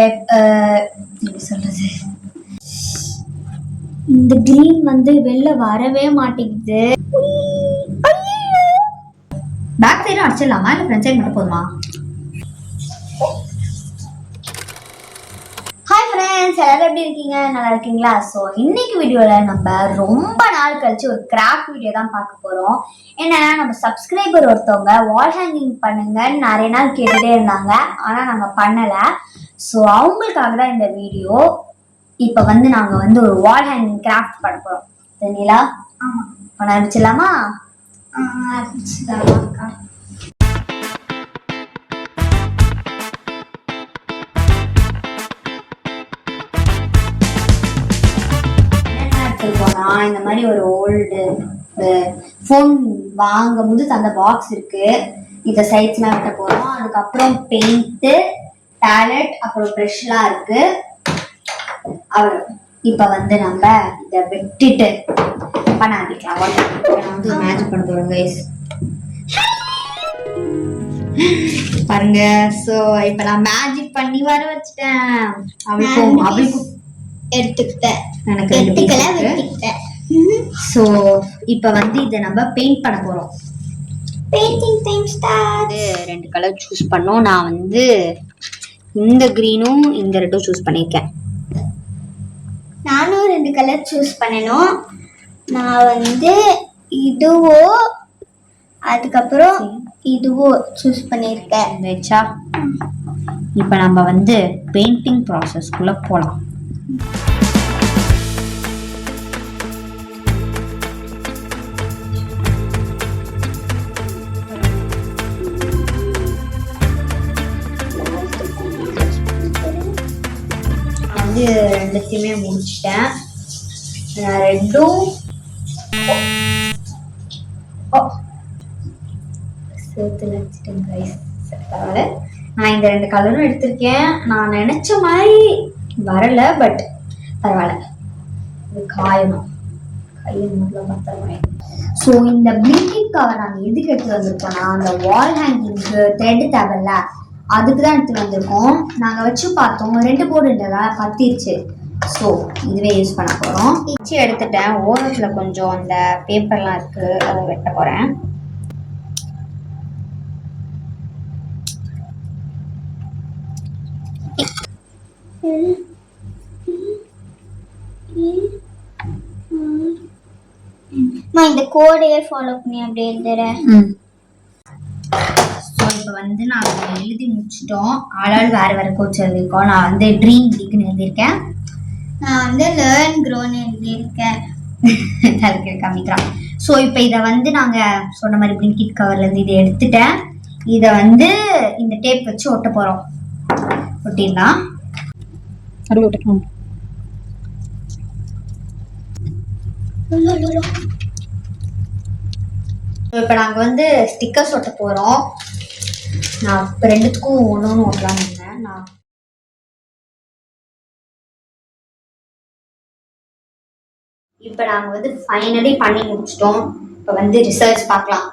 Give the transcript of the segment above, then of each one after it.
எப்படி சொல்றது, இந்த கிரீன் வந்து வெளில வரவே மாட்டேங்குது. பேக் சைடும் அடிச்சிடலாமா இல்லை ஃப்ரண்ட் சைடு மட்டும் போதுமா? ஹாய் ஃப்ரெண்ட்ஸ், எல்லாரும் எப்படி இருக்கீங்க? நல்லா இருக்கீங்களா? ஸோ இன்னைக்கு வீடியோவில் நம்ம ரொம்ப நாள் கழிச்சு ஒரு கிராஃப்ட் வீடியோ தான் பார்க்க போகிறோம். என்னன்னா, நம்ம சப்ஸ்கிரைபர் ஒருத்தவங்க வால் ஹேங்கிங் பண்ணுங்கன்னு நிறைய நாள் கேட்டுகிட்டே இருந்தாங்க, ஆனால் நாங்கள் பண்ணலை. ஸோ அவங்களுக்காக தான் இந்த வீடியோ. இப்போ வந்து நாங்கள் வந்து ஒரு வால் ஹேங்கிங் கிராஃப்ட் பண்ண போகிறோம். சரிங்களா? ஆமாம், பண்ண ஆரம்பிச்சிடலாமா? ஆரம்பிச்சிடலாமாக்கா. போனா இந்த மாதிரி ஒரு ஓல்டு ஃபோன் வாங்கும் போது அந்த பாக்ஸ் இருக்கு. இதை சைட்ஸ்லாம் வெட்ட போறோம். அதுக்கப்புறம் பெயிண்ட், பேலட், அப்புறம் ப்ரஷ்லாம் இருக்கு. அவ்வளோ. இப்போ வந்து நம்ம இதை வெட்டிட்டு பண்ண ஆரம்பிக்கலாம். நான் வந்து மேஜிக் பண்ண போறோம் கைஸ், பாருங்க. ஸோ இப்போ நான் மேஜிக் பண்ணி வர வச்சுட்டேன். அவளுக்கும் எடுத்துக்கிட்டேன். எனக்கு வெட்டிக்கிட்டேன். ஸோ இப்போ வந்து இதை நம்ம பெயிண்ட் பண்ண போறோம். Painting time start. 2 colour choose பண்ணோம். நான் வந்து இந்த கிரீனும் இந்த ரெட்டும் சூஸ் பண்ணியிருக்கேன். நானும் 2 கலர் சூஸ் பண்ணணும். நான் வந்து இதுவோ அதுக்கப்புறம் இதுவோ சூஸ் பண்ணியிருக்கேன். வச்சா இப்போ நம்ம வந்து பெயிண்டிங் ப்ராசஸ்க்குள்ள போகலாம். வந்து ரெண்டுத்தையுமே முடிச்சிட்டேன். ரெண்டும் சேர்த்து வச்சுட்டேன் கைஸ். பரவாயில்ல, நான் இந்த 2 கலரும் எடுத்திருக்கேன். நான் நினைச்ச மாதிரி வரல, பட் பரவாயில்ல. இது காயணும், கையில் பத்திரமா. ஸோ இந்த பிளிங்கிங் கவர் நாங்கள் எதுக்கு எடுத்து வந்திருக்கோம்னா, அந்த வால் ஹேங்கிங்க்கு த்ரெட் தேவையில்ல, அதுக்கு தான் எடுத்துட்டு வந்திருக்கோம். நாங்கள் வச்சு பார்த்தோம், 2 போர்டு இருந்ததால பத்திருச்சு. ஸோ இதுவே யூஸ் பண்ண போகிறோம். வச்சு எடுத்துட்டேன். ஓரத்தில் கொஞ்சம் அந்த பேப்பர்லாம் இருக்குது, அதை வெட்ட போகிறேன். நான் இந்த கோடையே ஃபாலோ பண்ணி அப்படியே எழுதுறேன். ஸோ இப்போ வந்து நாங்கள் எழுதி முடிச்சிட்டோம். ஆளால் வேறு கோச் எழுதியிருக்கோம். நான் வந்து ட்ரீம் பிக்னு எழுதியிருக்கேன். நான் வந்து லேர்ன் க்ரோன்னு எழுதியிருக்கேன். அதுக்கு காமிக்கிறான். ஸோ இப்போ இதை வந்து நாங்கள் சொன்ன மாதிரி பிளிங்கிட் கவர்லேருந்து இதை எடுத்துட்டேன். இதை வந்து இந்த டேப் வச்சு ஒட்ட போகிறோம். ஒட்டிடலாம். இப்போ நாங்கள் வந்து ஸ்டிக்கர்ஸ் ஒட்ட போகிறோம். நான் இப்போ 2த்துக்கும் ஒன்று ஒட்டலான்னு இருந்தேன். நான் இப்போ நாங்கள் வந்து ஃபைனலி பண்ணி முடிச்சிட்டோம். இப்போ வந்து ரிசல்ட்ஸ் பார்க்கலாம்.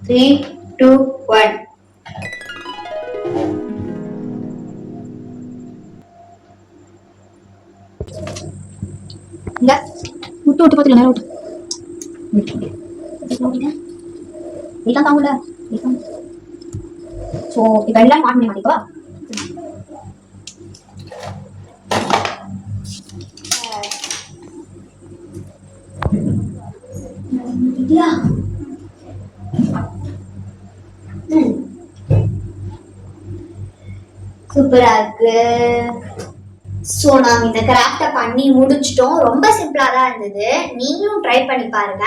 3, 2, 1. இந்த விட்டு விட்டு பார்த்துல நேரம் விட்டு நீதான் தாங்கல. ஸோ இப்போ எல்லாம் மாட் பண்ணி மாட்டிக்கோ. சூப்பரா இருக்கு. ஸோ நாங்கள் இந்த கிராஃப்டை பண்ணி முடிச்சிட்டோம். ரொம்ப சிம்பிளாக தான் இருந்தது. நீங்களும் ட்ரை பண்ணி பாருங்க,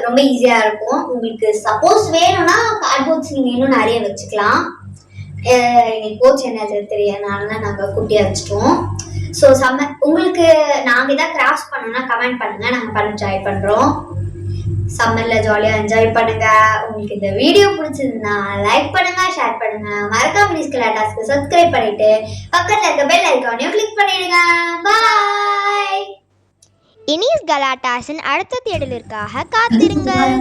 ரொம்ப ஈஸியாக இருக்கும். உங்களுக்கு சப்போஸ் வேணும்னா கார்ட்போர்ட்ஸ் நீங்கள் இன்னும் நிறைய வச்சுக்கலாம். எங்களுக்கு கோச் என்ன தெரியனால தான் நாங்கள் குட்டியாக வச்சுட்டோம். ஸோ உங்களுக்கு நாங்கள் எதாவது கிராஃப்ட்ஸ் பண்ணோம்னா கமெண்ட் பண்ணுங்கள், நாங்கள் பண்ண ட்ரை பண்ணுறோம். சம்மரில் ஜாலியாக என்ஜாய் பண்ணுங்க. உங்களுக்கு இந்த வீடியோ பிடிச்சிருந்தா லைக் பண்ணுங்க, ஷேர் பண்ணுங்க. மறக்காம ப்ளீஸ் கலாட்டாஸ்க்கு சப்ஸ்கிரைப் பண்ணிட்டு பக்கத்தில் இருக்க பெல் ஐக்கானையும் கிளிக் பண்ணிடுங்க. பாய். இனிஸ் கலாட்டாஸின் அடுத்த தேடலிற்காக காத்திருங்கள்.